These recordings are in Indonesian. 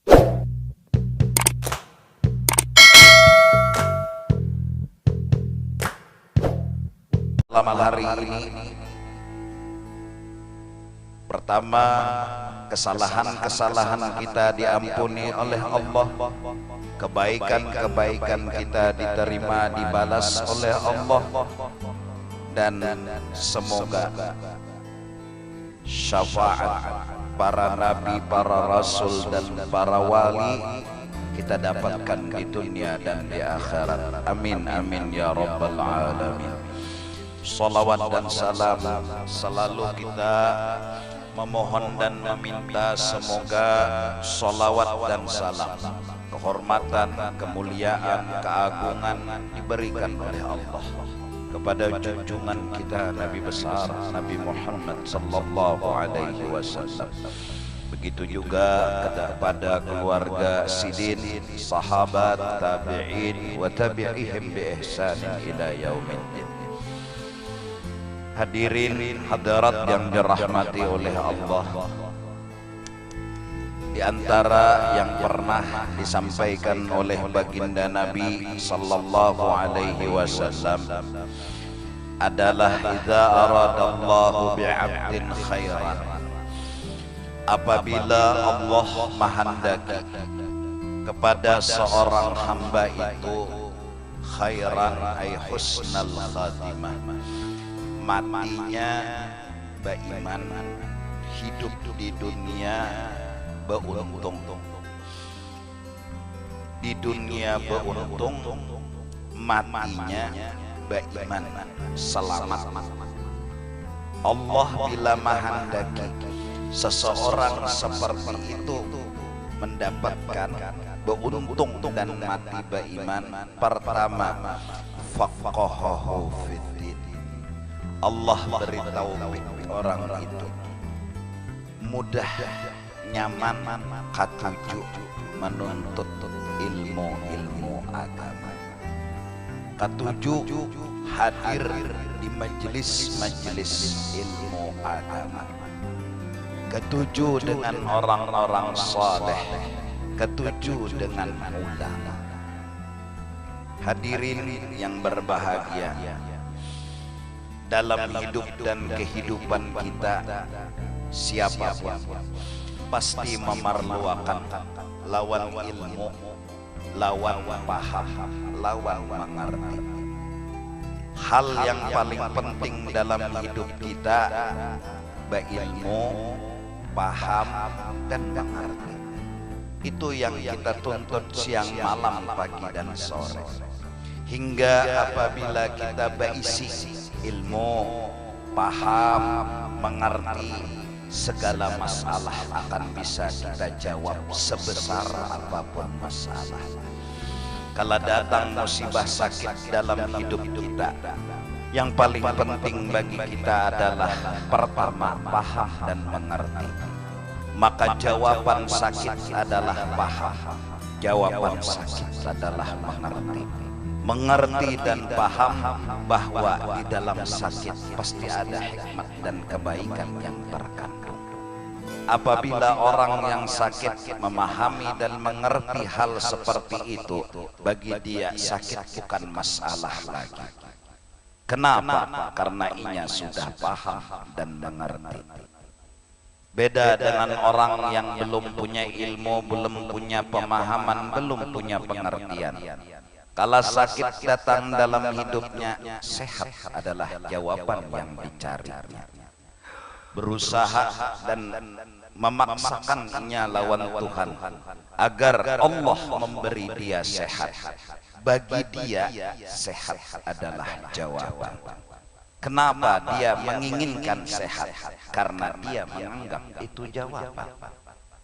Malam hari ini, pertama, kesalahan-kesalahan kita diampuni oleh Allah, kebaikan-kebaikan kita diterima dibalas oleh Allah, dan semoga syafaat para nabi, para rasul, dan para wali kita dapatkan di dunia dan di akhirat. Amin amin ya rabbal alamin. Salawat dan salam selalu kita memohon dan meminta semoga salawat dan salam, kehormatan, kemuliaan, keagungan diberikan oleh Allah kepada junjungan kita Nabi besar Nabi Muhammad sallallahu alaihi wasallam. Begitu juga kepada keluarga sidin, sahabat, tabi'in wa tabi'ihim bi ihsanin ila yaumiddin. Hadirin hadirat yang dirahmati oleh Allah, di antara yang pernah disampaikan oleh baginda Nabi sallallahu alaihi wasallam adalah idza aradallahu bi'abdin khairan, apabila Allah menghendaki kepada seorang hamba itu khairan ay husnal khatimah, matinya beriman, hidup di dunia beruntung, di dunia beruntung, matinya beriman, selamat. Allah bila menghendaki seseorang seperti itu mendapatkan beruntung dan mati beriman, pertama faqahahu fiddin, Allah beritahu orang itu mudah, nyaman, katuju menuntut ilmu agama, katuju hadir di majelis ilmu agama, ketujuh dengan orang-orang saleh, ketujuh dengan ulama. Hadirin yang berbahagia, dalam hidup dan kehidupan kita, siapapun pasti memerlukan lawan ilmu, lawan paham, lawan mengerti. Hal yang paling penting dalam hidup kita berilmu, paham, dan mengerti. Itu yang kita tuntut siang, malam, pagi, dan sore. Hingga apabila kita berisi ilmu, paham, mengerti, segala masalah akan bisa kita jawab sebesar apapun masalah. Kalau datang musibah sakit dalam hidup kita, yang paling penting bagi kita adalah pertama paham dan mengerti. Maka jawaban sakit adalah paham, jawaban sakit adalah mengerti. Mengerti dan paham bahwa di dalam sakit pasti ada hikmat dan kebaikan yang terkandung. Apabila orang yang sakit memahami dan mengerti hal seperti itu, bagi dia sakit bukan masalah lagi. Kenapa? Karena ia sudah paham dan mengerti. Beda dengan orang yang belum punya ilmu, belum punya pemahaman, belum punya pengertian. Kalau sakit datang dalam hidupnya, sehat adalah jawaban yang dicarinya. Berusaha dan memaksakannya lawan Tuhan agar Allah memberi dia sehat. Bagi dia sehat adalah jawaban. Kenapa dia menginginkan sehat? Karena dia menganggap itu jawaban.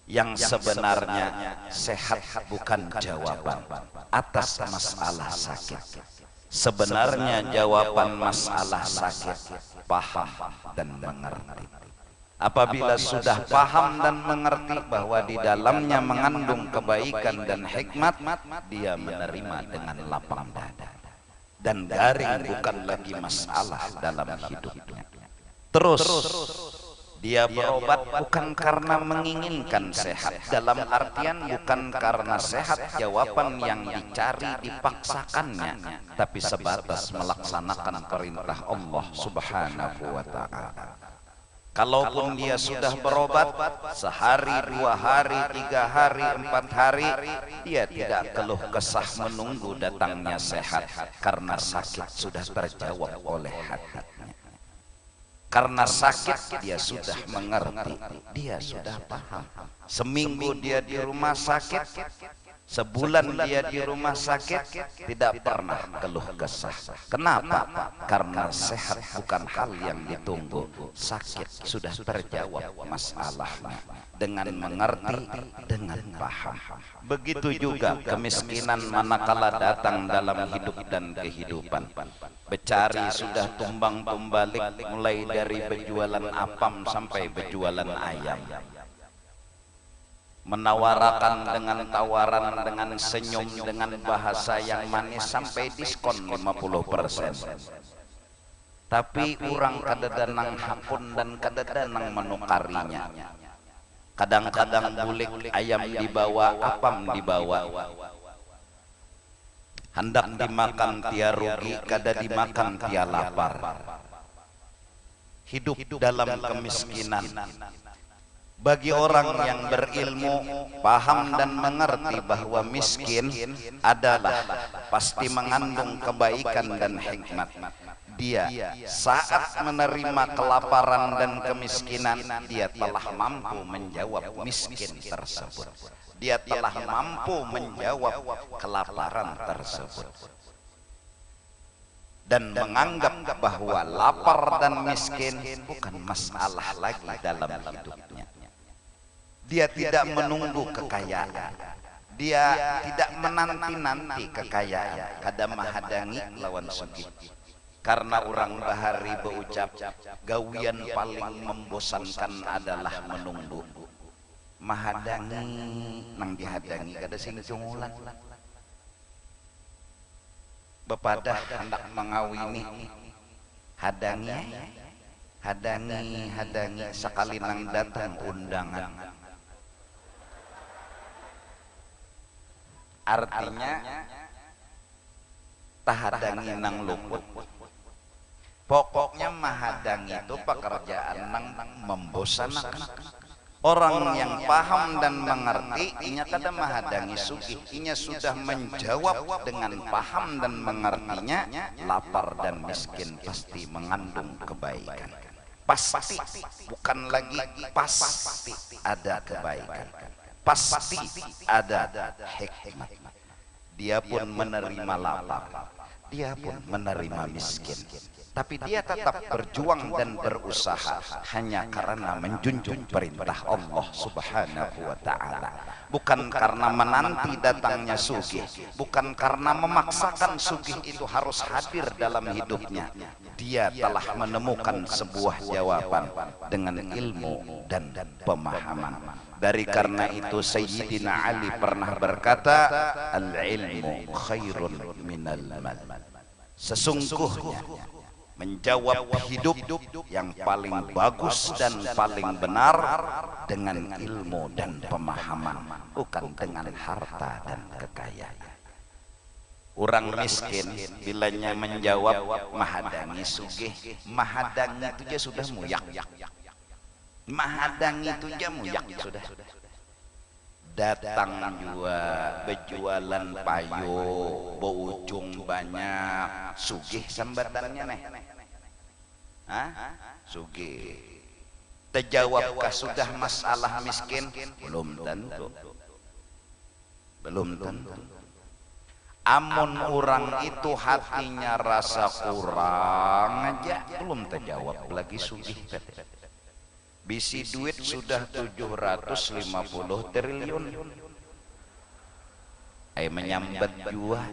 Yang sebenarnya sehat bukan jawaban atas masalah sakit. Sebenarnya jawaban masalah sakit paham dan mengerti. Apabila sudah paham dan mengerti bahwa di dalamnya mengandung kebaikan dan hikmat, dia menerima dengan lapang dada. Dan garing bukan lagi masalah dalam hidupnya. Terus Dia berobat bukan karena menginginkan sehat, dalam artian bukan karena sehat jawaban yang dicari dipaksakannya, tapi sebatas melaksanakan perintah Allah Subhanahu wa Ta'ala. Kalaupun dia sudah berobat sehari, 2 hari, 3 hari, 4 hari, dia tidak keluh kesah menunggu datangnya sehat, karena sakit sudah terjawab oleh hatinya. Karena sakit dia sudah mengerti, dia sudah paham. Seminggu dia di rumah sakit, sebulan dia di rumah sakit, tidak pernah keluh kesah. Kenapa? Karena sehat bukan hal yang ditunggu, sakit sudah terjawab masalahnya dengan mengerti, dengan paham. Begitu juga kemiskinan manakala datang dalam hidup dan kehidupan. Becari sudah tumbang tumbalik, mulai dari berjualan apam sampai berjualan ayam. Menawarakan dengan tawaran, dengan senyum, dengan bahasa yang manis sampai diskon 50%. Tapi orang kadadanang hakun dan kadadanang menukarinya. Kadang-kadang bulik ayam dibawa, apam dibawa. Hendak dimakan tia rugi, kada dimakan tia lapar. Hidup dalam kemiskinan. Bagi orang yang berilmu, paham dan mengerti bahwa miskin adalah pasti mengandung kebaikan dan hikmat. Dia saat menerima kelaparan dan kemiskinan, dia telah mampu menjawab miskin tersebut. Dia telah mampu menjawab kelaparan tersebut. Dan menganggap bahwa lapar dan miskin bukan masalah lagi dalam hidupnya. Dia tidak menunggu kekayaan. Dia tidak menanti-nanti kekayaan. Kada mahadangi lawan sugih. Karena orang bahari berucap, gawian paling membosankan adalah menunggu. Mahadangi nang dihadangi kada sing cungulan. Bepadah hendak mengawini, hadangi, sekali nang datang undangan. Artinya tahadangi nang luput. Pokoknya mahadangi itu pekerjaan nang membosankan. Orang yang paham dan mengerti, inya kada mahadangi sugih, inya sudah menjawab dengan paham dan mengertinya. Lapar dan miskin pasti mengandung kebaikan. Pasti, bukan lagi pasti ada kebaikan. Pasti ada hikmat. Dia pun menerima lapar, dia pun menerima miskin. Tapi dia tetap berjuang dan berusaha hanya karena menjunjung perintah Allah Subhanahu wa Ta'ala. Bukan karena menanti datangnya sugih, bukan karena memaksakan sugih itu harus hadir dalam hidupnya. Dia telah menemukan sebuah jawaban dengan ilmu dan pemahaman. Dari karena itu Sayyidina Ali pernah berkata, al-ilmu khairun minal mal. Sesungguhnya menjawab hidup yang paling bagus dan paling benar dengan ilmu dan pemahaman, bukan dengan harta dan kekayaan. Orang miskin bilanya menjawab mahadangi sugih, mahadangi itu dia sudah muyak. Mahadangi itu dia muyak sudah. Datang juga berjualan payo, berujung banyak, sugih sambatannya nih. Sugih. Terjawabkah sudah masalah miskin? Belum tentu. Belum tentu. Amun orang itu hatinya rasa kurang aja, belum terjawab lagi sugih. Bisi duit sudah 750 triliun. Menyambat jua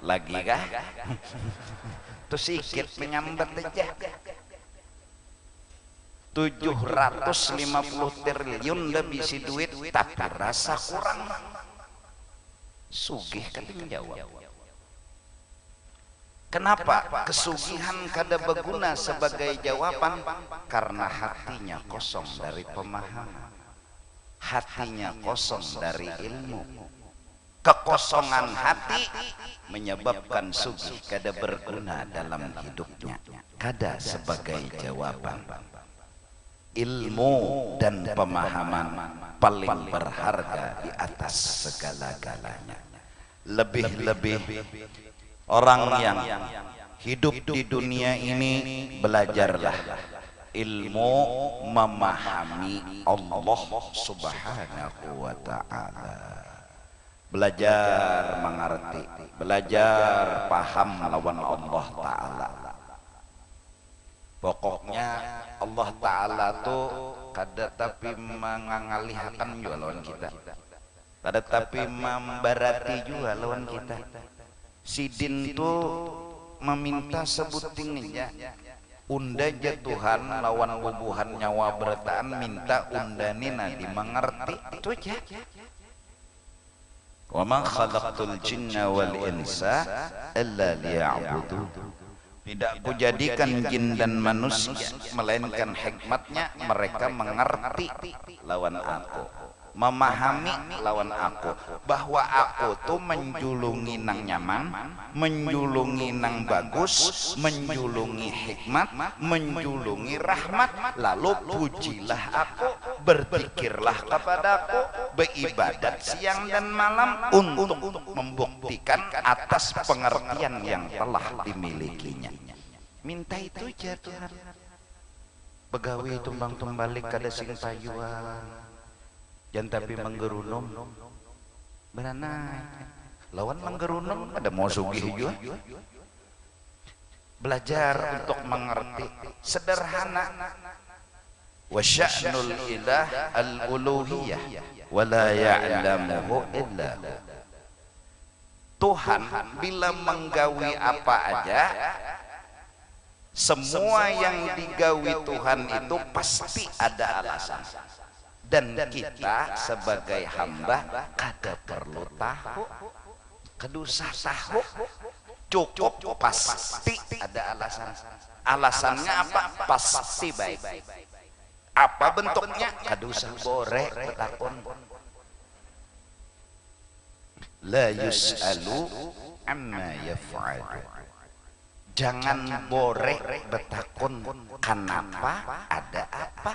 lagi kah? Tuh sikit menyambat aja. 750 triliun dah bisi duit, tapi rasa kurang. Sugih kan menjawab. Kenapa kesugihan kada berguna sebagai jawaban? Karena hatinya kosong dari pemahaman, hatinya kosong dari ilmu. Kekosongan hati menyebabkan sugih kada berguna dalam hidupnya, kada sebagai jawaban. Ilmu dan pemahaman paling berharga di atas segala-galanya. Lebih-lebih orang yang hidup di dunia ini, belajarlah ilmu memahami Allah Subhanahu wa ta'ala. Belajar mengerti, belajar paham lawan Allah ta'ala. Pokoknya Allah ta'ala tuh kada tapi mengalihakan juga lawan kita, kada tapi membarati juga lawan kita. Sidin tuh meminta sebuting aja unda ja Tuhan lawan bubuhan nyawa bertaan, minta undanina dimengerti, itu aja. Wa ma khalaqtul jinna wal insa illa liya'budun. Tidak kujadikan jin dan manusia melainkan hikmatnya mereka mengerti lawan aku, memahami lawan aku, bahwa aku tuh menjulungi nang nyaman, menjulungi nang bagus, menjulungi hikmat, menjulungi rahmat. Lalu pujilah aku, berzikirlah kepadaku, beribadat siang dan malam untuk membuktikan atas pengertian yang telah dimilikinya. Minta itu aja Tuhan. Begawi tumbang tumbalik kada sing payuan, jangan tapi menggerunum beranai lawan menggerunum ada mau sugih juga. Belajar untuk mengerti sederhana. Wa sya'nul ilah al-uluhiyah wa la ya'lamuhu illa Tuhan bila menggawi apa aja, semua yang digawi Tuhan itu pasti ada alasan. Dan kita sebagai hamba kada perlu tahu, kedusah tahu, cukup pasti ada alasan. Alasannya apa? Pasti baik. Apa bentuknya? Kadusah bore betakon. La yus'alu amma yaf'alu. Jangan bore betakon kenapa, ada apa.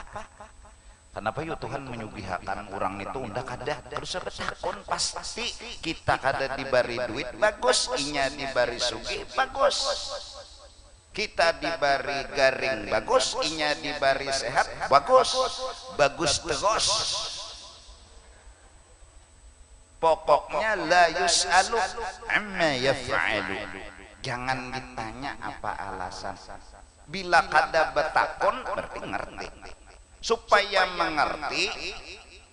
Kenapa yuk Tuhan menyugihakan orang itu unda kada terus betakon, pasti kita kada dibari duit bagus, inya dibari sugi bagus, kita dibari garing bagus, inya dibari sehat bagus, bagus terus. Pokoknya la yus'alu amma yaf'alu. Jangan ditanya apa alasan. Bila kada betakon berarti ngerti. Supaya mengerti,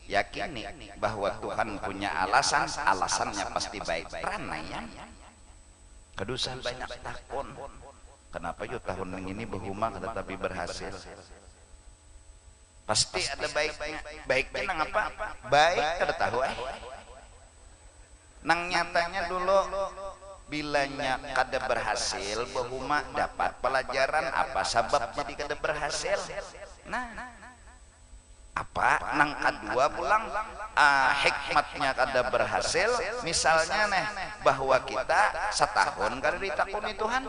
yakini bahwa Tuhan punya alasan, alasannya pasti baik. Pranayam kedusan banyak takon. Kenapa yuk tahun ini berhumah tetapi berhasil? Pasti ada baiknya. Baiknya nang apa? Baik kada tahu nang nyatanya dulu bilanya kada berhasil berhumah dapat pelajaran apa sebab jadi kada berhasil. Nah, apa nang kedua pulang hikmatnya kada berhasil, misalnya bahwa kita setahun kada ditakuni Tuhan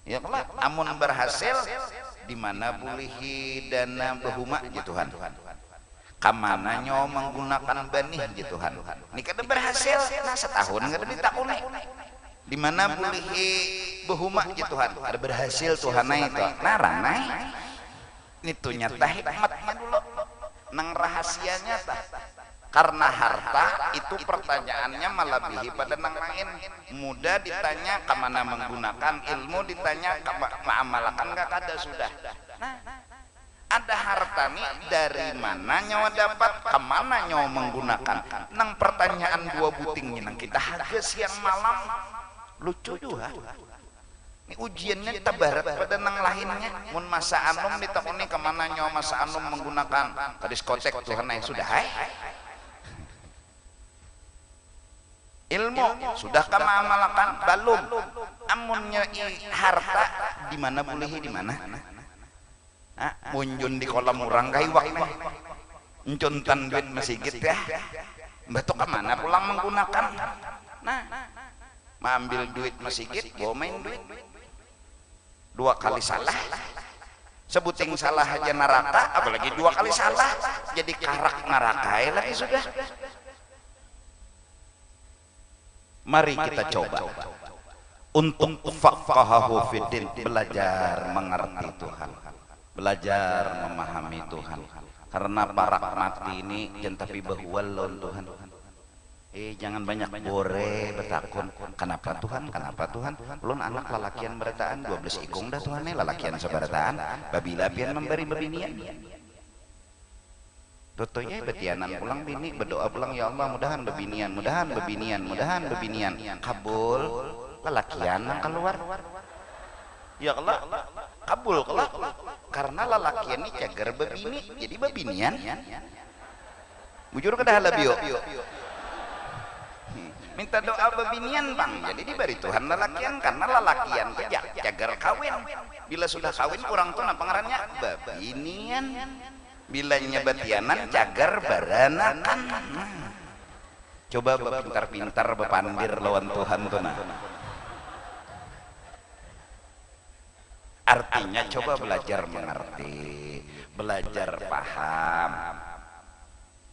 ya kelak amun berhasil di mana bulihi dana berhumah ya Tuhan, kamana nyo menggunakan benih ya Tuhan, ini kada berhasil nah setahun kada ditakuni, di mana bulihi berhumah ya Tuhan, kada berhasil Tuhan itu narana itu nyata hikmatnya dulu nang rahasianya ta. Karena harta itu pertanyaannya melebihi pada nang lain. Mudah ditanya kemana menggunakan, ilmu ditanya mengamalkan gak kada sudah. Nah, ada harta nih dari mana nyawa dapat, kemana nyawa menggunakan. Nang pertanyaan dua butingnya nang kita harga siang malam lucu juga. Ujiannya tabarat pada nang lainnya. Mun masa anum ditakuni kemana nyawa masa anum menggunakan ke diskotek Tuhan sudah ilmu sudah kama amalkan belum amunnya harta di mana boleh di mana? Munjun di kolam urang kaiwak nih. Encuntan duit masjid ya. Betul ke mana pulang menggunakan? Nah, mengambil duit masjid, bawa main duit. 2 kali salah. Sebuting salah aja neraka, apalagi 2 kali salah. Jadi karak neraka lagi sudah. Mari kita coba untuk faqahahu fiddin, belajar mengerti Tuhan, belajar memahami Tuhan. Karena barak mati ini jangan tapi bahwalon Tuhan. Jangan banyak bore betakun. Kenapa Tuhan? Kenapa Tuhan? Ulun anak lalakian berataan 12 ikung dah Tuhan lalakian sabarataan. Babila pian memberi bebinian. Totonya betianan pulang bini berdoa pulang ya Allah mudahan bebinian, mudahan bebinian, mudahan bebinian. Kabul lalakian nang keluar. Ya Allah kabul kelak karena lalakian ini cagar bebini jadi bebinian. Bujur ke dahala bio. Minta doa bebinian bang, jadi diberi Tuhan lalakian karena lalakian itu cagar kawin. Bila sudah kawin orang tuh apa ngarannya bebinian. Bilanya betianan cagar baranakan. Coba pintar-pintar bepandir lawan Tuhan tuh nah. Artinya coba belajar mengerti, belajar paham.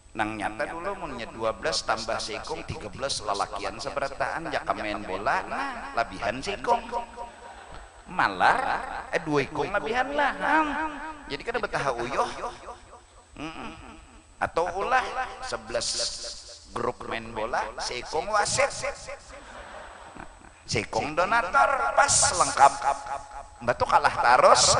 Nang nyata dulu munnya 12 tambah sikung 13 lalakian seberataan jaka main bola nah labihan sikung malar 2 ikung labihan lah jadi kada betah uyuh atau ulah 11 grup main bola sikung wasit sikung donator pas lengkap batu kalah terus.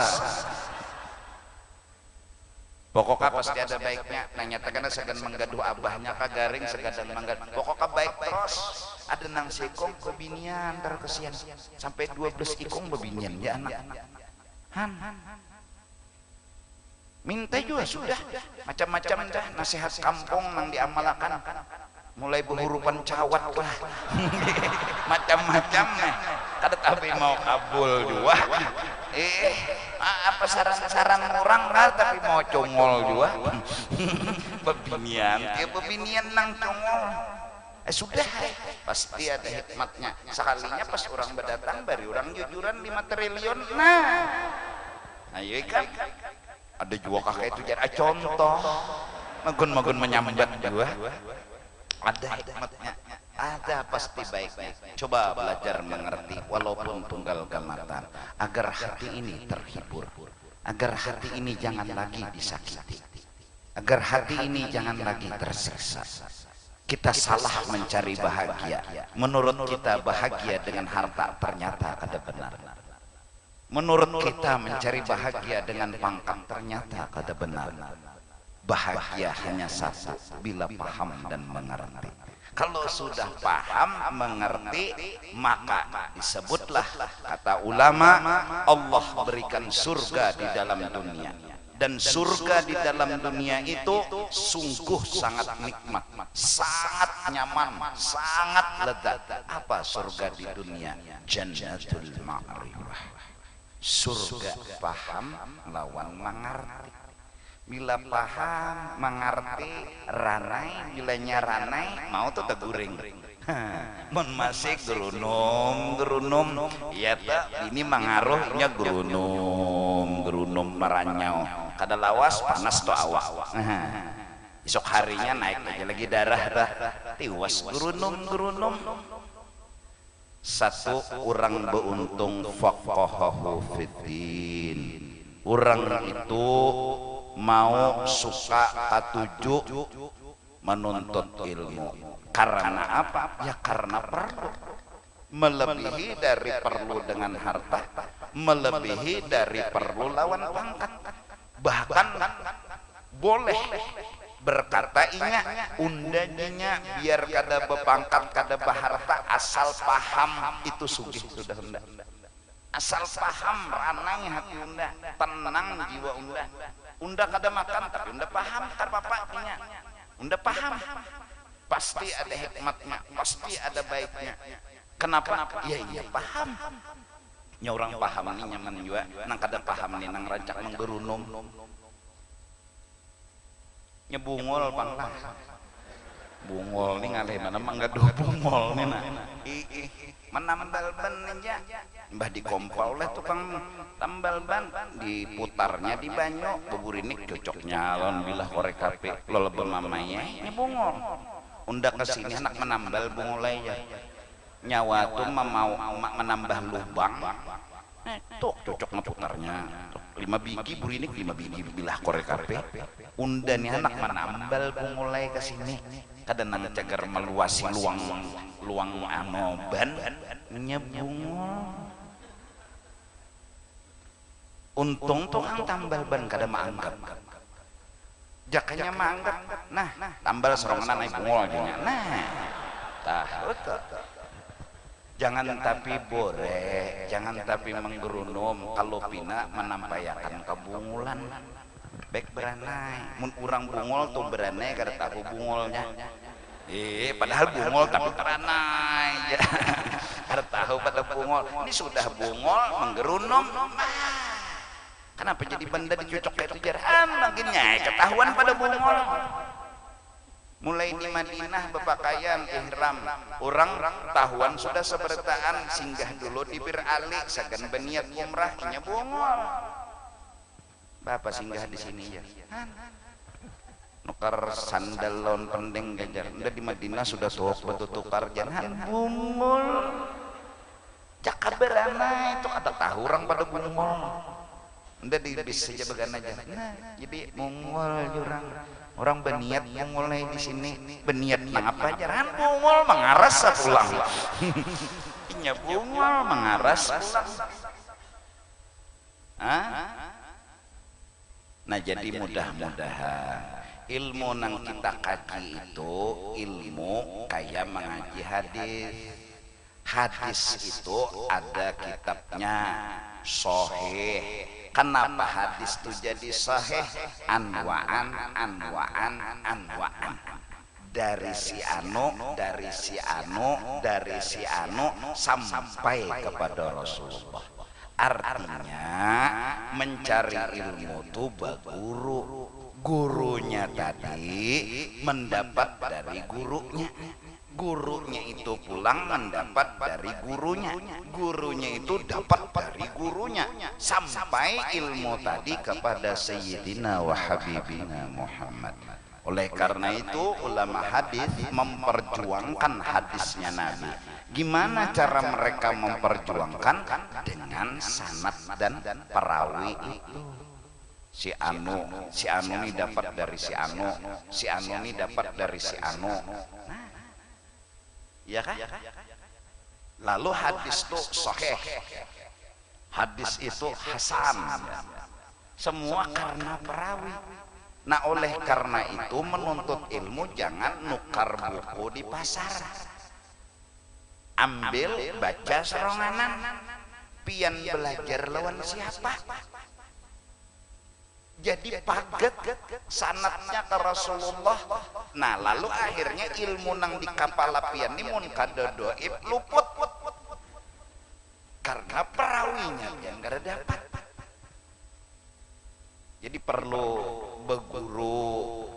Pokoknya pasti ada baiknya. Nanyatakan segan menggaduh abahnya kagaring segadang menggaduh. Pokoknya baik terus. Ada nang sikong bebinian terkesian sampai 12 ikung bebinian ya anak. Han. Minta juga sudah macam-macam dah nasihat kampung nang diamalkan. Mulai berhurupan cawat lah. Macam-macam nih. Kada tapi mau kabul juga. Apa saran-saran orang lah tapi mau congol juga. Bebinian, ya bebinian nang congol. Sudah pasti ada hikmatnya. Sekalinya pas orang berdatang bari orang jujuran 5 triliun. Nah, ayo kan. Ada juga kakek itu jadi contoh. Magun-magun menyambat juga. Ada hikmatnya, ada pasti baiknya. Coba belajar mengerti walaupun tunggal gamatan agar hati ini terhibur, agar hati ini jangan lagi disakiti, agar hati ini jangan lagi tersiksa. Kita salah mencari bahagia. Menurut kita bahagia dengan harta ternyata ada benar. Menurut kita mencari bahagia dengan pangkat ternyata ada benar. Bahagia hanya satu bila paham dan mengerti. Kalau sudah paham mengerti maka disebutlah kata ulama Allah berikan surga di dalam dunia. Dan surga di dalam dunia itu sungguh sangat nikmat, sangat nyaman, sangat lezat. Apa surga di dunia? Jannatul Ma'rifah. Surga paham lawan mengerti. Bila paham, mengerti, ranai, bilanya ranai, mau tuh teguring. Mun masih gerunum, iya tak, ini mengaruhnya gerunum meranyau. Kada lawas panas tuh awak. Esok harinya naik aja lagi darah tiwas gerunum. Satu orang beruntung faqahahu fiddin. Orang itu mau suka katuju menuntut ilmu karena apa? Ya karena perlu, melebihi dari perlu dengan harta, melebihi dari perlu lawan pangkat. Bahkan boleh berkata inya undanya biar kada bepangkat kada baharta asal paham itu sugih sudah hendak. Asal paham ranai hati unda, tenang jiwa unda. Unda kada makan tapi unda paham karpapanya. Unda paham. Pasti ada hikmatnya, pasti ada baiknya. Kenapa? Ya iya paham. Nya orang paham nih nyaman juga. Nang kada paham nih nang rancak menggerunum. Nya bungol panglah. Bungol nih ngalih mana mah enggak do bungol nih nah. Menambal ban aja. Mbah dikompol oleh tukang tambal ban, diputarnya di banyu, buburinik cocok nyalon bilah korek kape lolebe mamanya nya bungol. Unda kesini anak menambal bungol aja. Nyawa tuh mau menambah lubang. Tuh cocok ngeputarnya. 5 biji burinik 5 biji bilah korek kape. Unda nih anak menambal bungol aja kesini. Kadang nang cagar meluasi luang anoban nyebungol. Untung tukang tambal ban kada maanggap. Jakanya maanggap. Nah, tambal serongan naik bungol aja. Nah, tahu tuh. Jangan tapi boleh, jangan tapi menggerunum. Kalau pina menampayakan kebungulan. Baik beranai. Mun urang bungol tuh beranai kada tahu bungolnya. Padahal bungol tapi teranai. Kada tahu pada bungol. Ini sudah bungol menggerunum. Kenapa jadi benda dicocok kayak itu jarang makinnya ketahuan pada bungol. Mulai di Madinah berpakaian ihram, orang tahuan sudah sebertaan singgah dulu di Bir Ali sagan berniat umrah nya bungol. Bapak singgah di sini ya. Nukar sandal lawan pendeng gajar. Udah di Madinah sudah tuh betul-tukar jangan bungol. Cakap berana itu ada tahu orang pada bungol. Udah di bis saja bagan aja. Nah, jadi mongol jurang. Orang berniat yang mulai di sini berniat apa aja? Bungol mengaras pulang. Inya bungol mengaras pulang. Nah jadi mudah-mudahan ilmu nang kita kaji itu ilmu kayak mengaji hadis. Hadis itu ada kitabnya sahih. Kenapa hadis itu jadi sahih? Anwaan dari si anu sampai kepada Rasulullah. Artinya mencari ilmu itu berguru. Gurunya tadi mendapat dari gurunya. Gurunya itu pulang mendapat dari gurunya. Gurunya itu dapat dari gurunya. Sampai ilmu tadi kepada Sayyidina wa Habibina Muhammad. Oleh karena itu ulama hadis memperjuangkan hadisnya Nabi. Gimana cara mereka memperjuangkan? Dengan sanad dan perawi itu. Si anu ini dapat dari si anu ini dapat dari si anu. Ya kan? Lalu hadis itu sahih, hadis itu hasan, semua karena perawi. Nah oleh karena itu menuntut ilmu jangan nukar buku di pasar. Ambil baca seronganan, pian belajar lawan siapa. Jadi paget sanatnya ke Rasulullah. Nah lalu akhirnya ilmu nang di kapal lapian ini mun kadodoib luput karena perawinya yang gak dapat. Jadi perlu berguru.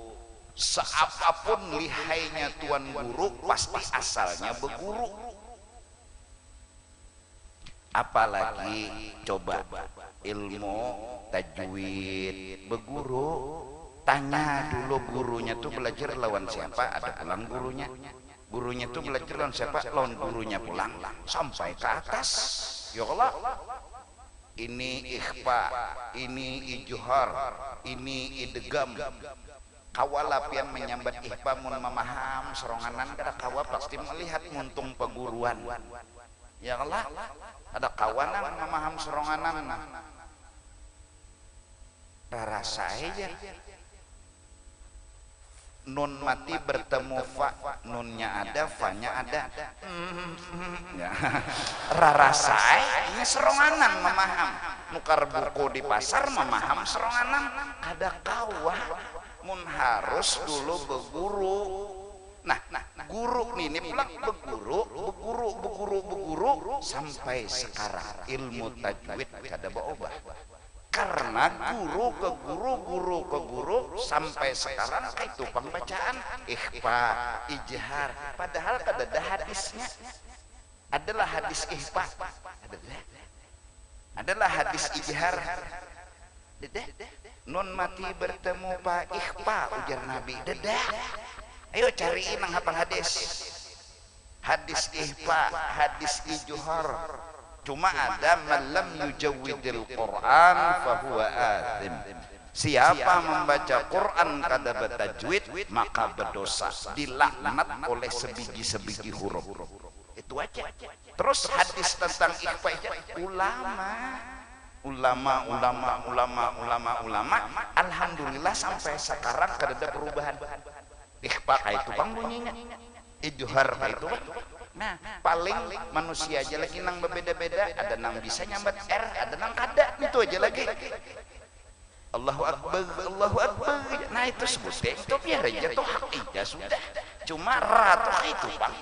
Seapapun lihainya tuan guru pasti asalnya berguru. Apalagi coba ilmu tajwid berguru, tanya dulu gurunya tuh belajar lawan siapa, ada pulang gurunya tuh belajar lawan siapa, lawan gurunya pulang sampai ke atas. Ya Allah, ini ikhfa, ini ijhar, ini idgam. Kawalapian menyambat ikhfa mun memaham seronganan kada kawa pasti melihat muntung peguruan. Ya Allah, ada kawanan memaham seronganan. Rasa aja nun mati bertemu fa, nunnya ada, fa-nya ada. Ya. Rasa ini seronganan memaham. Nukar buku di pasar memaham seronganan. Kada kawah mun harus dulu berguru. Nah, Guru nih, ini pulang beguru sampai sekarang ilmu tajwid kada berubah. Karena guru ke guru sampai sekarang itu pembacaan ikhfa, ijhar, padahal kada ada hadisnya. Adalah hadis ikhfa, adalah hadis ijhar. Nun mati bertemu pak ikhfa ujar Nabi. Ayo cariin nang hafal hadis. Hadis ikhfa, hadis ijhar. Cuma ada malam yujawwidil Quran fahuwa athim. Siapa membaca Quran kada bertajwid maka berdosa, dilaknat oleh sebiji-sebiji huruf. Itu aja. Terus hadis tentang ikhfa ulama, alhamdulillah sampai sekarang kada ada perubahan. Ikhfa itu bang bunyinya, ijhar itu. Nah, paling manusia aja lagi nang berbeda-beda, ada nang bisa nyambat R, ada nang kada, itu aja lagi. Allahu Akbar, Allahu Akbar. Nah itu sebutnya itu biar aja tuh hak ija sudah. Cuma ratu itu bang.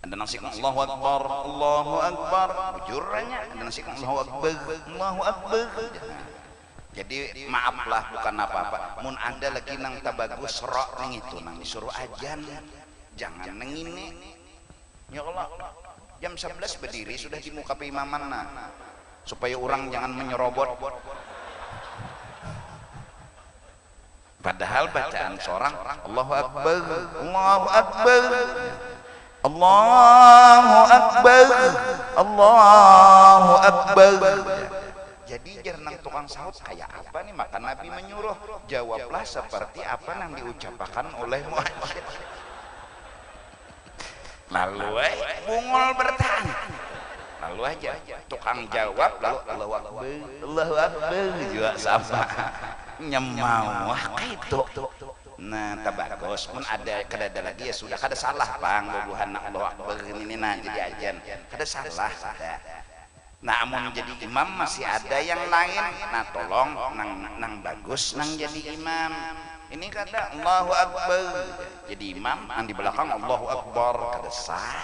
Ada nang sikong Allahu Akbar, Allahu Akbar, bujurnya. Ada nang sikong Allahu Akbar, Allahu Akbar. Jadi maaflah bukan apa-apa. Mun ada lagi nang tabagus rok nang itu nang disuruh ajan. Jangan neng ini, ya Allah, jam 11 berdiri sudah di muka imaman nah, supaya orang jangan menyerobot. Padahal bacaan seorang Allahu Akbar, Allahu Akbar, Allahu Akbar, Allahu Akbar. Jadi jangan tukang sahut kayak apa nih, maka Nabi menyuruh jawablah seperti apa yang diucapkan oleh muadzin. Lalu bungol bertahan, lalu aja tukang jawab lalu Allahu Akbar, Allahu Akbar juga sama nyemau itu. Nah tabagus pun ada lagi ya sudah kada salah bang bubuhan Allahu Akbar ini nah jadi ajan kada salah ada. Nah amun jadi imam masih ada yang lain, nah tolong nang bagus nang jadi imam. Ini kata Allahu Akbar jadi imam, yang di belakang Allahu Akbar kada sah.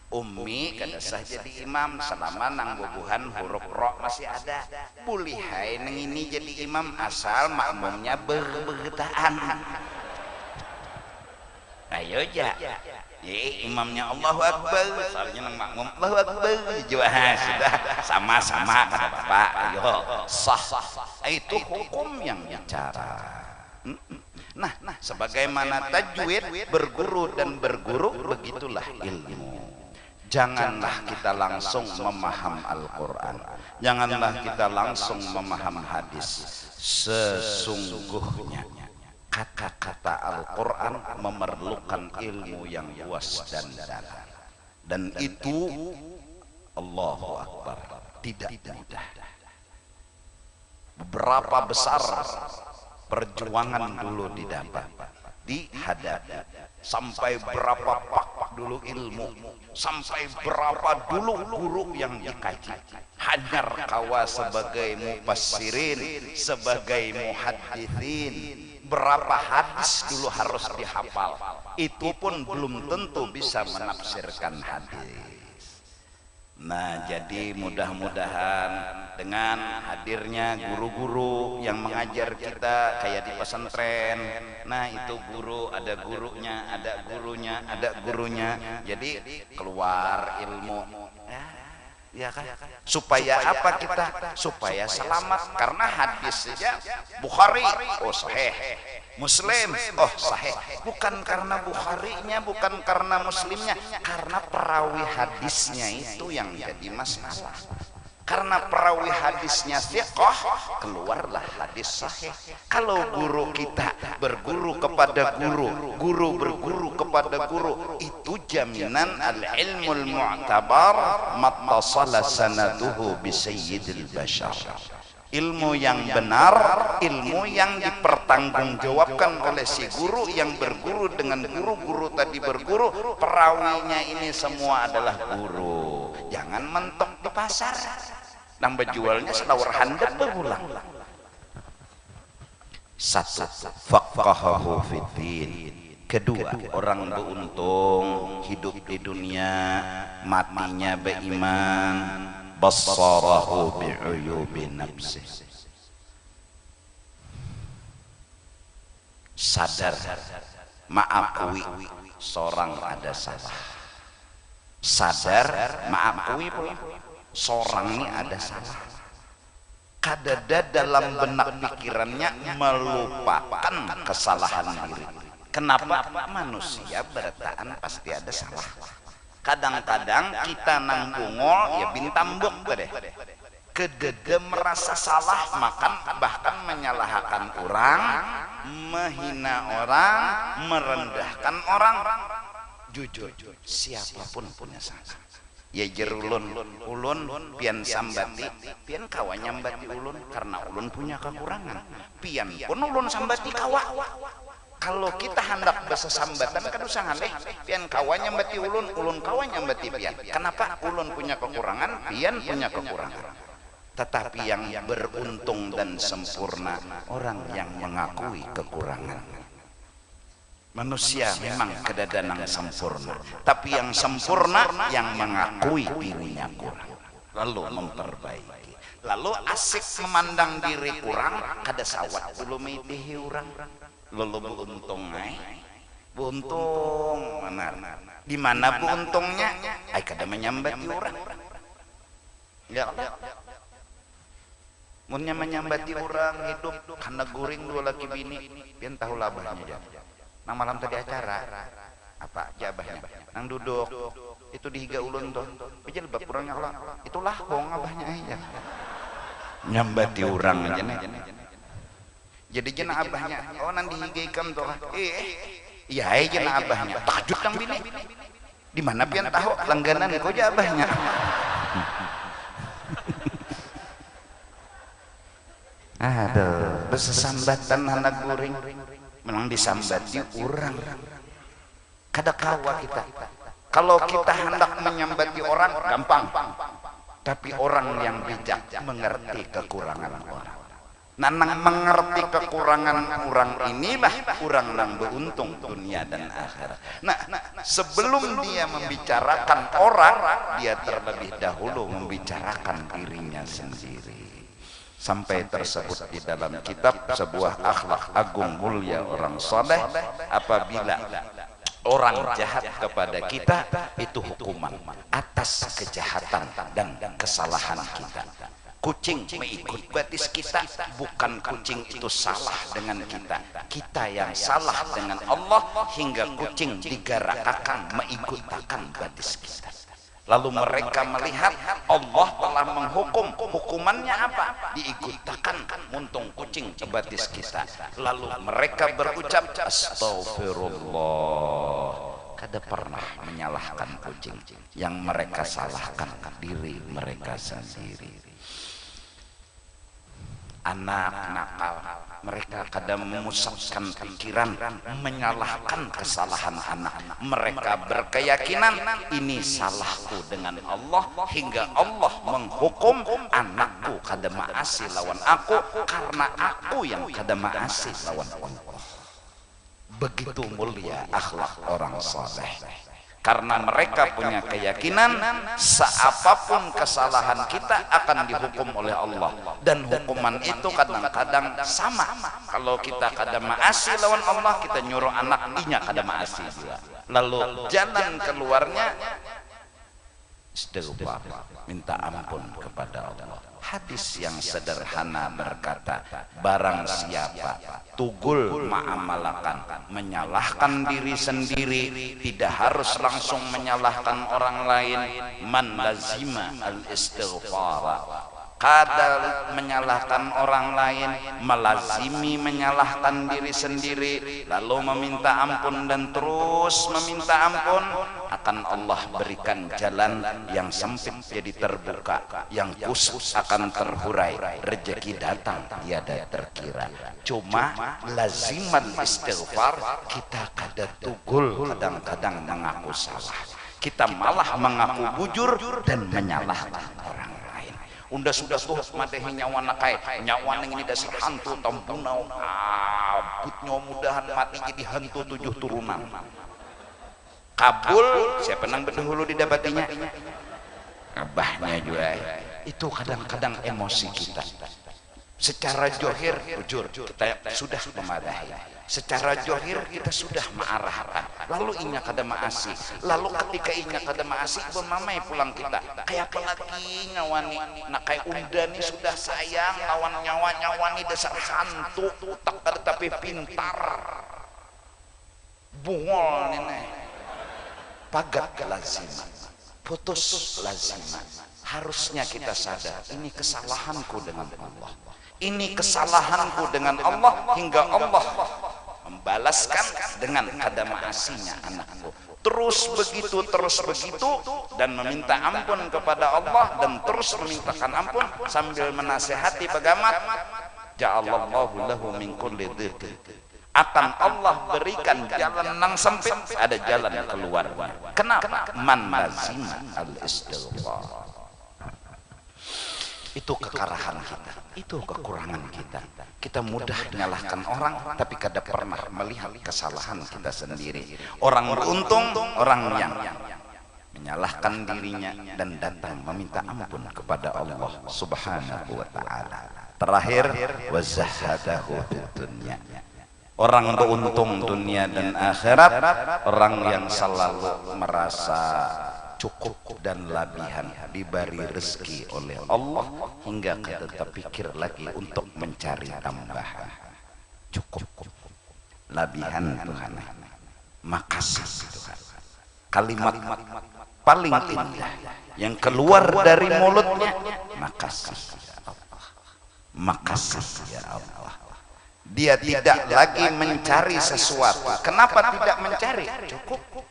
Ummi kada sah jadi imam selama nang bubuhan huruf ro masih ada. Boleh hai nang ini jadi imam asal makmumnya bergetaan. Ayo ja. Imamnya Allahu Akbar, soalnya nang makmum Allahu Akbar juga sudah sama-sama kata Bapak. Ayo sah. Itu hukum yang bicara. Nah, sebagaimana tajwid berguru dan berguru begitulah ilmu. Janganlah kita langsung memaham Al-Quran, janganlah kita langsung memaham hadis. Sesungguhnya kata-kata Al-Quran memerlukan ilmu yang luas dan dalam, dan itu Allahu Akbar tidak mudah. Beberapa besar perjuangan dulu dihadapi, sampai berapa pak dulu ilmu, sampai berapa dulu guru yang dikaji. Hajar kawa sebagai mufassirin, sebagai muhadditsin, berapa hadis dulu harus dihafal. Itu pun belum tentu bisa menafsirkan hadis. Nah jadi mudah-mudahan dengan hadirnya guru-guru yang mengajar kita kayak di pesantren, nah itu guru ada gurunya, ada gurunya, ada gurunya, jadi keluar ilmu ya kan? Supaya apa kita? Supaya selamat. Karena hadis saja Bukhari oh sahih, Muslim oh sahih, bukan karena Bukharinya, bukan karena Muslimnya, karena perawi hadisnya itu yang jadi masalah. Karena perawi hadisnya thiqah, keluarlah hadis sahih. Kalau guru kita berguru kepada guru, guru berguru kepada guru, itu jaminan al-ilmul mu'tabar mattasala sanaduhu bi sayyidil bashar. Ilmu yang benar, ilmu yang dipertanggungjawabkan oleh si guru yang berguru dengan guru-guru tadi berguru, perawinya ini semua adalah guru. Jangan mentok di pasar, nambah jualnya selawar handap berulang. Satu, faqahahu fiddin, Kedua, orang beruntung hidup di dunia, matinya beriman, basarahu bi'uyubi nafsih, sadar mengakui seorang ada salah, sadar mengakui seorang ini ada salah, kadada dalam benak pikirannya melupakan kesalahan diri. Kenapa? Manusia bertahan pasti ada salah. Kadang-kadang kita nang bungol ya bintambuk deh, kedede merasa salah, bahkan menyalahkan orang, menghina orang, merendahkan orang. Jujur, siapapun punya salah. Ya jerulun, ulun pian sambati, pian kawa nyambati ulun karena ulun punya kekurangan. Pian pun ulun sambati kawa. Kalau kita hendak bersesambatan kan usah ngaleh, pian kawa nyambati ulun, ulun kawa nyambati pian. Kenapa? Ulun punya kekurangan, pian punya kekurangan. Tetapi yang beruntung dan sempurna orang yang mengakui kekurangan. Manusia memang kedadanang sempurna, tapi yang sempurna yang mengakui dirinya kurang lalu memperbaiki. Lalu asik memandang diri kurang, kada sawat belum itihi orang. Lalu beruntung buntung benar. Di mana buntungnya? Ai kada menyambati orang. Ya Allah. Munnya menyambati orang hidup karena guring dua laki bini, pian tahu labahnya aja. Nang malam tadi acara apa jabahnya? Nang duduk itu dihiga ulun tuh. Pijan bab kurangnya Allah. Itulah bong abahnya aja. Nyambati orang aja nih. Jadi jenah abahnya, oh nanti higaikan tuh, iya jenah abahnya, tajud kang bini, di mana pian tahu langganan kau aja abahnya. Aduh, bersesambatan anak guring, menang disambati orang, kada kawa kita. Kalau kita hendak menyambati orang gampang, tapi orang yang bijak mengerti kekurangan orang. Nanang mengerti kekurangan orang inilah orang yang beruntung dunia dan akhirat. Nah, sebelum dia membicarakan orang, dia terlebih dahulu membicarakan dirinya sendiri. Sampai tersebut di dalam kitab sebuah akhlak agung mulia orang soleh, apabila orang jahat kepada kita itu hukuman atas kejahatan dan kesalahan kita. Kucing mengikut batis kita, bukan kucing itu salah dengan kita. Kita yang salah dengan Allah hingga kucing digarakakan mengikutakan batis kita. Lalu mereka melihat Allah telah menghukum, hukumannya apa? Diikutakan muntung kucing ke batis kita. Lalu mereka berucap astagfirullah. Kada pernah menyalahkan kucing, yang mereka salahkan diri mereka sendiri. Anak nakal, mereka kadang memusatkan pikiran menyalahkan kesalahan anak. Mereka berkeyakinan ini salahku dengan Allah hingga Allah menghukum anakku kada maasi lawan aku karena aku yang kada maasi lawan Allah. Begitu mulia akhlak orang saleh. Karena mereka punya keyakinan seapapun kesalahan kita akan dihukum oleh Allah, dan hukuman itu kadang-kadang sama. Kalau kita kada maasi lawan Allah, kita nyuruh anak inya kada maasi juga. Lalu jalan keluarnya istighfar, minta ampun kepada Allah. Hadis yang sederhana berkata, barang siapa tugul ma'amalakan, menyalahkan diri sendiri, tidak harus langsung menyalahkan orang lain. Man lazima al-istighfara, kadang menyalahkan orang lain, melazimi menyalahkan diri sendiri, lalu meminta ampun dan terus meminta ampun, akan Allah berikan jalan yang sempit jadi terbuka, yang khusus akan terhurai, rezeki datang tiada terkira. Cuma laziman istighfar kita kada tugul, kadang-kadang mengaku salah, kita malah mengaku bujur dan menyalahkan orang. Unda sudah tuh madehi nyawa nakai, nyawa ini dasar hantu tampunau takutnya mudahan mati jadi hantu 7 turunan. Kabul, siapa nang berdahulu didapatinya? Abahnya juga. Itu kadang-kadang emosi kita. Secara johir, jujur, kita sudah memadahi. Secara johir kita sudah ma'arahkan. Lalu inya kada ma'asih. Lalu ketika inya kada ma'asih, mamai pulang kita. Kayak apa lagi ngawani? Nah kayak unda nih sudah sayang, lawan nyawa-nyawani dasar hantu. Tak ada tapi pintar. Bungol nenek. Pagat laziman. Putus laziman. Harusnya kita sadar, ini kesalahanku dengan Allah. Ini kesalahanku dengan Allah hingga Allah membalaskan dengan kada ma'asinya anakku. Terus begitu dan meminta ampun kepada Allah dan terus memintakan ampun sambil menasehati bagamat ja'alallahu lahu min kulli dhiqin. Akan Allah berikan jalan nang sempit, ada jalan keluarnya. Kenapa? Man lazima al-istighfar. Itu kekarahan kita, itu kekurangan kita. Kita mudah menyalahkan orang, tapi kada pernah melihat kesalahan kita sendiri. Orang beruntung, orang yang menyalahkan dirinya dan datang meminta ampun kepada Allah Subhanahu wa ta'ala. Terakhir, wazahadahu dunya. Orang beruntung dunia dan akhirat, orang yang selalu merasa cukup dan labihan, diberi rezeki oleh Allah hingga kita terpikir lagi untuk mencari tambahan. Cukup, labihan Tuhan. Makasih Tuhan. Kalimat paling indah yang keluar dari mulutnya, makasih ya Allah. Makasih ya Allah. Dia tidak lagi mencari sesuatu. Kenapa tidak mencari? Cukup.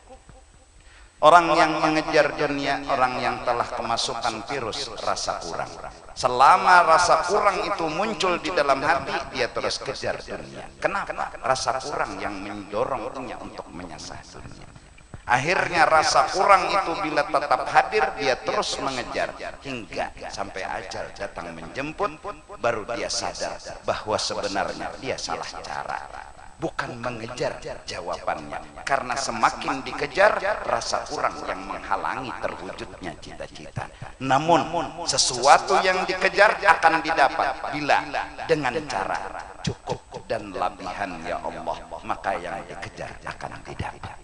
Orang yang mengejar dunia, orang yang telah kemasukan virus rasa kurang. Selama rasa kurang itu muncul di dalam hati, dia terus kejar dunia. Kenapa? Rasa kurang yang mendorongnya untuk menyasar dunia. Akhirnya rasa kurang itu bila tetap hadir, dia terus mengejar hingga sampai ajal datang menjemput, baru dia sadar bahwa sebenarnya dia salah cara. Bukan mengejar jawabannya, karena semakin dikejar rasa kurang yang menghalangi terwujudnya cita-cita. Namun sesuatu yang dikejar akan didapat bila dengan cara cukup dan labihan ya Allah, maka yang dikejar akan didapat.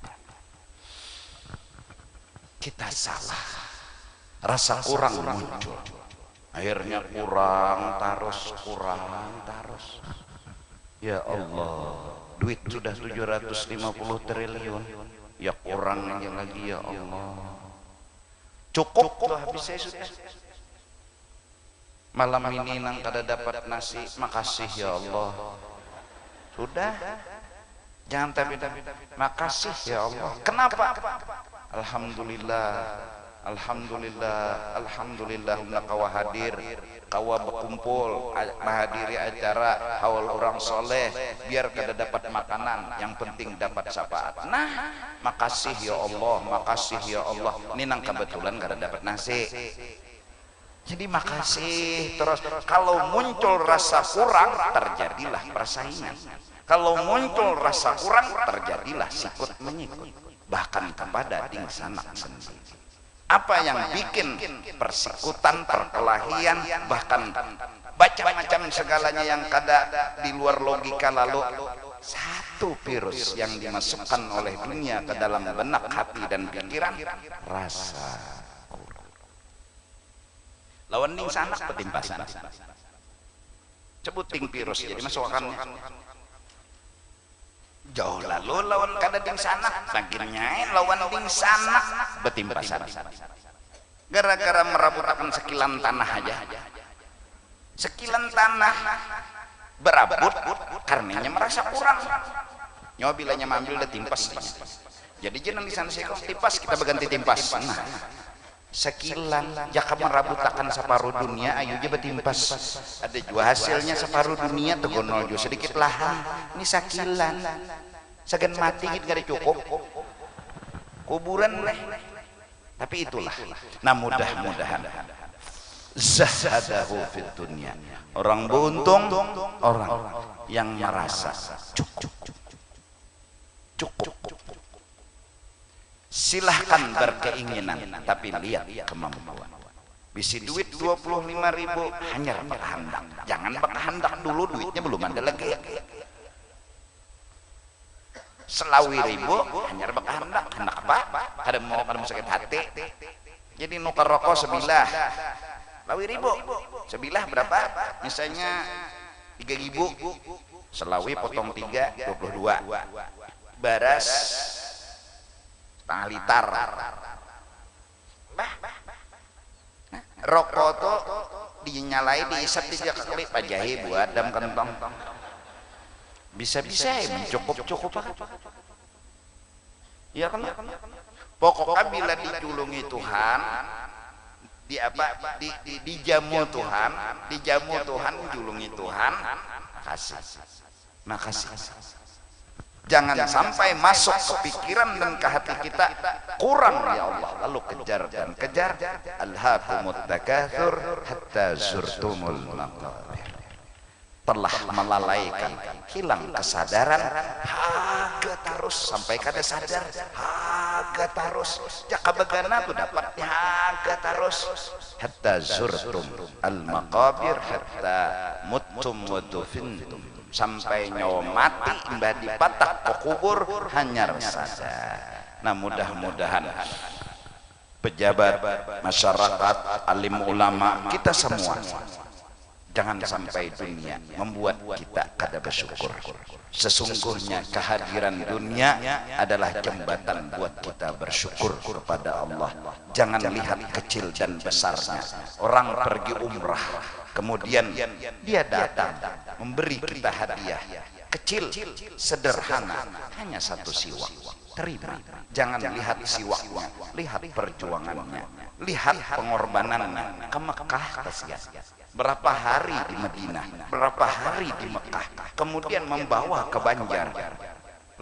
Kita salah, rasa kurang muncul, akhirnya kurang terus. Ya Allah, duit sudah 750 triliun, ya kurang aja lagi ya Allah. Cukup tuh habis saya sudah. Malam ini nang kada dapat nasi, makasih ya Allah. Sudah, jangan tapi makasih ya Allah. Kenapa? Alhamdulillah kawa hadir, kawa berkumpul menghadiri acara haul orang soleh, biar kada dapat makanan, yang penting dapat syafaat. Nah, makasih ya Allah. Ini nang kebetulan kada dapat nasi, jadi makasih terus. Kalau muncul rasa kurang, terjadilah persaingan. Kalau muncul rasa kurang, terjadilah sikut menyikut, bahkan kepada diri sanak sendiri. Apa yang bikin persekutan, perkelahian, bahkan macam-macam segalanya yang kada di luar logika, lalu satu virus yang dimasukkan oleh dunia ke dalam benak, hati dan pikiran, rasa kurang. Lawan ning sanak petimpasan. Cebuting virus jadi masukannya. Jauh lalu lawan kada ding sana, akhirnya lawan ding sana betimpasan. Gara-gara merabutakan sekilan tanah aja. Sekilan tanah berabut, karenanya merasa kurang. Nyawa bilanya mambil udah timpas. Jadi jenang di sana saya timpas, kita berganti timpas. Nah, sekilan jaka merabutakan separuh dunia, ayo je betimpas. Ada juga hasilnya separuh dunia tegonol jo sedikit lahan. Ini sekilan. Segan mati gitu gak cukup. Kuburan leh. Tapi itulah. Nah, mudah-mudahan zahadahu fid dunya. Orang beruntung orang yang merasa cukup. Silahkan berkeinginan, tapi lihat kemampuan. Bisi duit 25.000 hanya berkehendak. Jangan berkehendak dulu, duitnya belum ada lagi. Selawi ribu hanya berkehendak. Hendak apa? Kada mau sakit hati. Jadi nukar rokok sebilah. Selawi ribu. Sebilah berapa? Misalnya 3.000. Selawi potong 3, 22. Baras setengah liter. Rokok tuh dinyalai, diisap, dijakli pajahi buat dam kentong. Bisa-bisa mencukup-cukup. Iya kan? Pokoknya bila diculungi Tuhan, dijamu Tuhan, julungi Tuhan, makasih. Jangan sampai masuk ke pikiran dan ke hati kita kurang ya Allah, lalu kejar dan kejar. Alhaakumut takatsur hatta zurtumul maqabir. Telah melalaikan, hilang kesadaran, haga terus sampai kada sadar, haga terus. Jaka begana tuh dapatnya haga terus. Hatta zurtum al maqabir hatta muttum wa dufintum. Sampai nyawa mati mbah dipatak ke kubur hanya sadar. Nah, mudah-mudahan pejabat, masyarakat, alim ulama, kita semua jangan sampai dunia membuat kita kada bersyukur. Sesungguhnya kehadiran dunia adalah jembatan buat kita bersyukur kepada Allah. Jangan lihat kecil dan besarnya. Orang pergi umrah, kemudian dia datang memberi kita hadiah kecil, sederhana, hanya satu siwak. Terima. Jangan lihat siwaknya, lihat perjuangannya, lihat pengorbanannya. Ke Mekah kasihan. Berapa hari di Madinah, berapa hari di Mekah, kemudian membawa ke Banjar,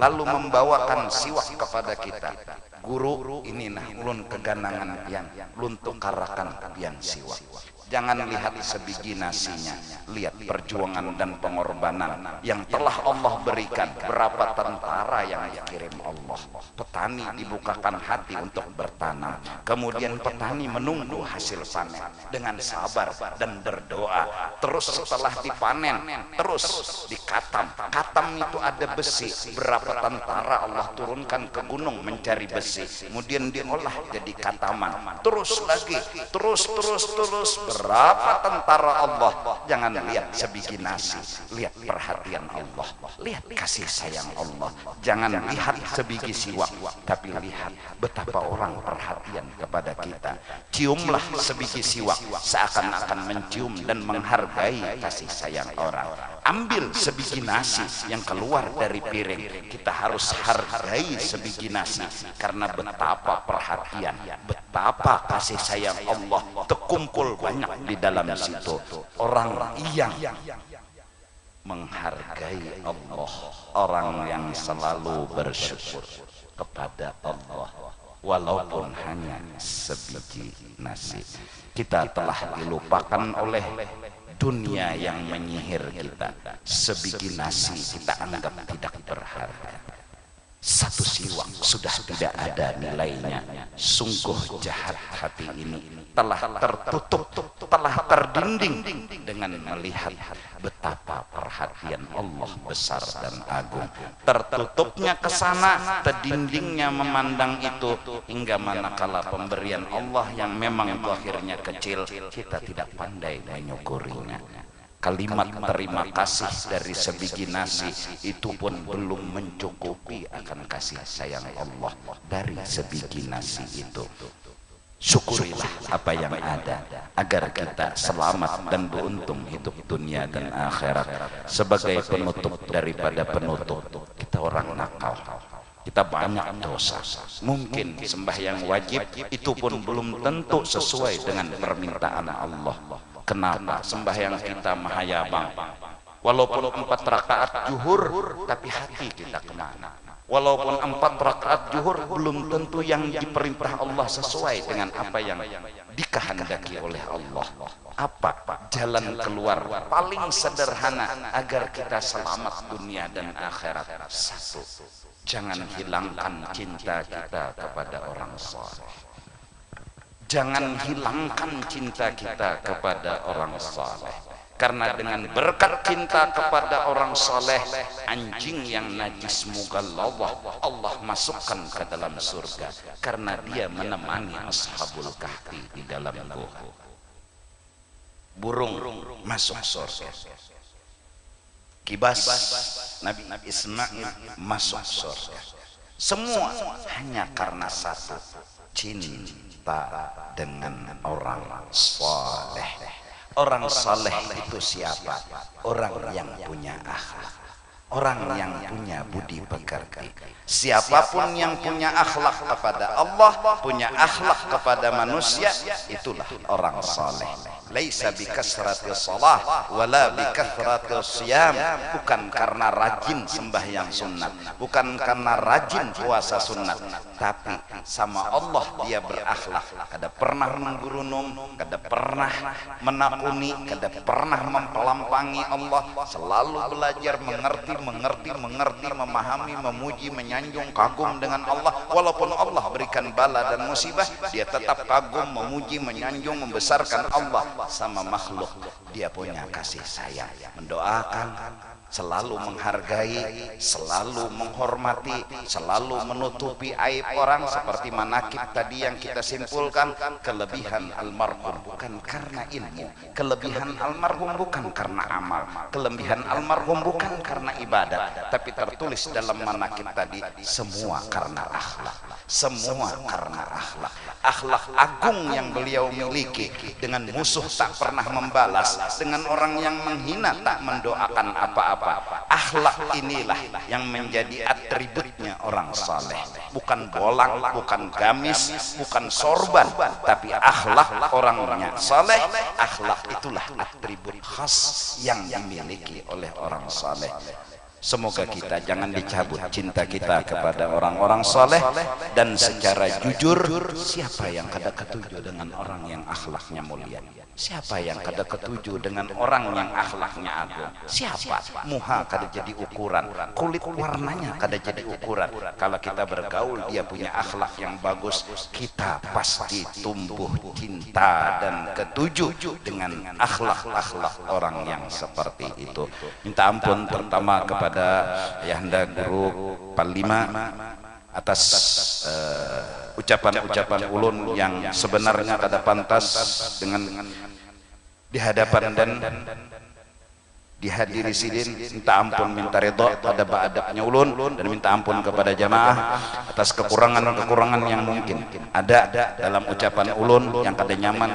lalu membawakan siwak kepada kita. Guru, ini nah ulun keganangan yang ulun tukarakan yang siwak. Jangan lihat sebiji nasinya, lihat perjuangan dan pengorbanan yang telah Allah berikan. Berapa tentara yang dikirim Allah. Petani dibukakan hati untuk bertanam, kemudian petani menunggu hasil panen dengan sabar dan berdoa. Terus setelah dipanen, terus dikatam. Katam itu ada besi. Berapa tentara Allah turunkan ke gunung mencari besi, kemudian diolah jadi kataman. Terus lagi, terus. Berapa tentara Allah. Jangan lihat sebiji nasi, lihat perhatian Allah, lihat kasih sayang Allah. Jangan lihat sebiji siwak, tapi lihat betapa orang perhatian kepada kita. Ciumlah sebiji siwak seakan-akan mencium dan menghargai kasih sayang orang. Ambil sebiji nasi yang keluar dari piring, kita harus hargai sebiji nasi karena betapa perhatian, betapa kasih sayang Allah terkumpul banyak di dalam situ. Orang yang menghargai Allah, orang yang selalu bersyukur kepada Allah walaupun hanya sebiji nasi. Kita telah dilupakan oleh dunia yang menyihir kita. Sebiji nasi kita anggap tidak berharga. Satu siwak sudah tidak ada nilainya. Sungguh jahat hati ini, telah tertutup, telah terdinding dengan melihat betapa perhatian Allah besar dan agung. Tertutupnya ke sana, terdindingnya memandang itu, hingga manakala pemberian Allah yang memang akhirnya kecil, kita tidak pandai menyukurinya. Kalimat terima kasih dari sebiji nasi itu pun belum mencukupi akan kasih sayang Allah dari sebiji nasi itu. Syukurilah apa yang ada agar kita selamat dan beruntung hidup dunia dan akhirat. Sebagai penutup daripada penutup, kita orang nakal, kita banyak dosa. Mungkin sembahyang wajib itu pun belum tentu sesuai dengan permintaan Allah. Kenapa sembahyang kita mahayabang? Walaupun 4 rakaat zuhur, tapi hati kita kemana? Walaupun 4 rakaat zuhur belum tentu yang diperintah Allah sesuai dengan apa yang dikehendaki oleh Allah. Apa jalan keluar paling sederhana agar kita selamat dunia dan akhirat? Satu, jangan hilangkan cinta kita kepada orang saleh. Jangan hilangkan cinta kita kepada orang saleh. Karena dengan berkat cinta kepada orang saleh, anjing yang najis mughalladhah Allah masukkan ke dalam surga karena dia menemani ashabul kahfi di dalam gua. Burung masuk surga. Kibas Nabi Ismail masuk surga. Semua hanya karena satu, cinta dengan orang saleh. Orang saleh itu siapa? Orang yang punya akhlak, orang yang punya budi pekerti. Siapapun yang punya akhlak kepada Allah, punya akhlak kepada manusia, itulah orang saleh. Laisa bikasratil salah wala bikasratil siyam. Bukan karena rajin sembahyang sunat, bukan karena rajin puasa sunat, tapi sama Allah dia berakhlak. Kada pernah menggerunung, kada pernah menakuni, kada pernah mempelampangi Allah. Selalu belajar mengerti, memahami, memuji, menyanjung, kagum dengan Allah. Walaupun Allah berikan bala dan musibah, dia tetap kagum, memuji, menyanjung, membesarkan Allah. Sama makhluk dia punya kasih sayang, mendoakan, selalu menghargai, selalu menghormati, selalu menutupi aib orang. Seperti manakib tadi yang kita simpulkan, kelebihan almarhum bukan karena ilmu, kelebihan almarhum bukan karena amal, kelebihan almarhum bukan karena ibadat, tapi tertulis dalam manakib tadi semua karena akhlak, semua karena akhlak. Akhlak agung yang beliau miliki, dengan musuh tak pernah membalas, dengan orang yang menghina tak mendoakan apa-apa. Akhlak inilah yang menjadi atributnya orang saleh. Bukan bolang, bukan gamis, bukan sorban, tapi akhlak orangnya saleh. Akhlak itulah atribut khas yang dimiliki oleh orang saleh. Semoga kita jangan dicabut cinta kita kepada orang-orang saleh, dan secara jujur, siapa yang kada ketuju dengan orang yang akhlaknya mulia? Siapa yang kada ketuju dengan orang yang akhlaknya agung? Siapa? Muha kada jadi ukuran, kulit warnanya kada jadi ukuran. Kalau kita bergaul dia punya akhlak yang bagus, kita pasti tumbuh cinta dan ketuju dengan akhlak-akhlak orang yang seperti itu. Minta ampun pertama kepada Ayahanda Guru Panglima atas ucapan-ucapan ulun yang sebenarnya kada pantas dengan di hadapan dan dihadiri sidin. Minta ampun, minta redha pada adabnya ulun, dan minta ampun kepada jamaah atas kekurangan-kekurangan yang mungkin ada dalam ucapan ulun yang kada nyaman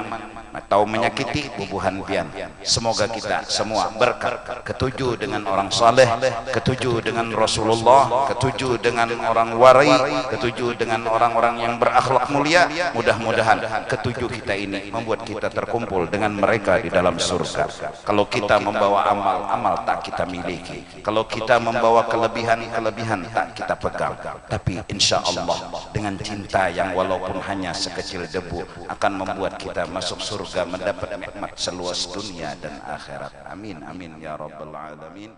atau menyakiti bubuhan pian. Semoga kita semua berkat ketuju dengan orang saleh, ketuju dengan Rasulullah, ketuju dengan orang wari, ketuju dengan orang-orang yang berakhlak mulia. Mudah-mudahan ketuju kita ini membuat kita terkumpul dengan mereka di dalam surga. Kalau kita membawa amal tak kita miliki, kalau kita membawa kelebihan tak kita pegang, tapi insya Allah dengan cinta yang walaupun hanya sekecil debu akan membuat kita masuk surga, mendapat nikmat seluas dunia dan akhirat. Amin amin ya rabbal alamin.